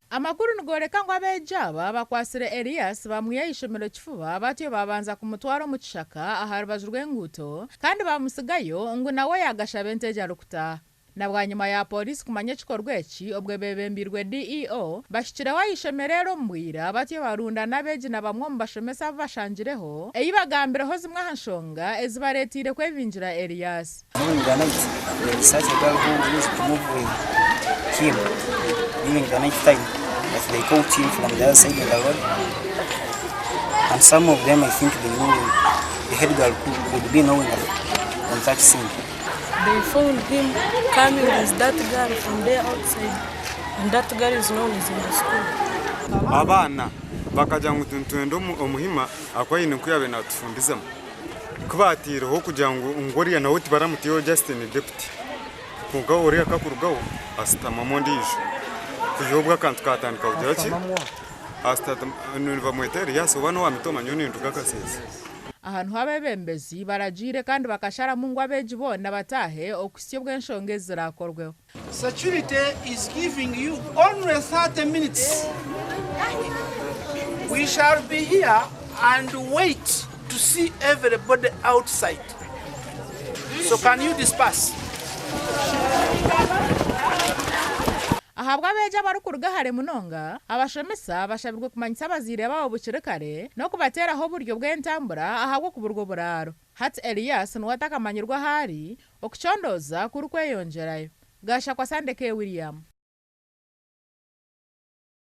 Amakuru nugoreka ngo abejaba bakwasire Elias bamwiye Eishomero kifuba batiyo babanza kumutwara mu kishaka aharubajwe nguto kandi bamusigayo ngo nawe yagasha benteja rukuta na bwanyima ya polisi kumanye kikorweki obwe bebembirwe DEO bashikira wa Eishomero mbwira batiyo barunda nabeji na bamwe mbashomesa bashangireho eyibagambireho zimwe hanshonga ezibaretire kwevinjira Elias during the night time as they caught him from the other side of the road, and some of them I think they know the head girl could be knowing on that scene. They found him coming with that girl from there outside, and that girl is known as in the school. Abana bakaja ngo tuntwendo omuhima akwayine kuyabe natufundizamo kubatira ho kugira ngo ngoriya nawe tibaramutiyo Justin deputy kuga uriya kakurugaho asitama mondije kuyobwa kantu katandika ugira ki asitata niva mweteri yaso bano wamitoma nyoni ndukakasese ahantu habebembezi barajire kandi bakashara mu ngwa beji bona batahe okusyo bwenshonge zirakorweho. Security is giving you only 30 minutes. We shall be here and wait to see everybody outside. So can you disperse? Ahabwa beja barukuruga hare munonga abashomesa bashabirwe kumanyisa bazire babo bukirekare no kubatera ho buryo bw'entambura ahabwo kuburwo buraro hati Elias nuwatakamanyirwa hari okuchondoza kurukweyongerayo gasha kwa Sandeke William.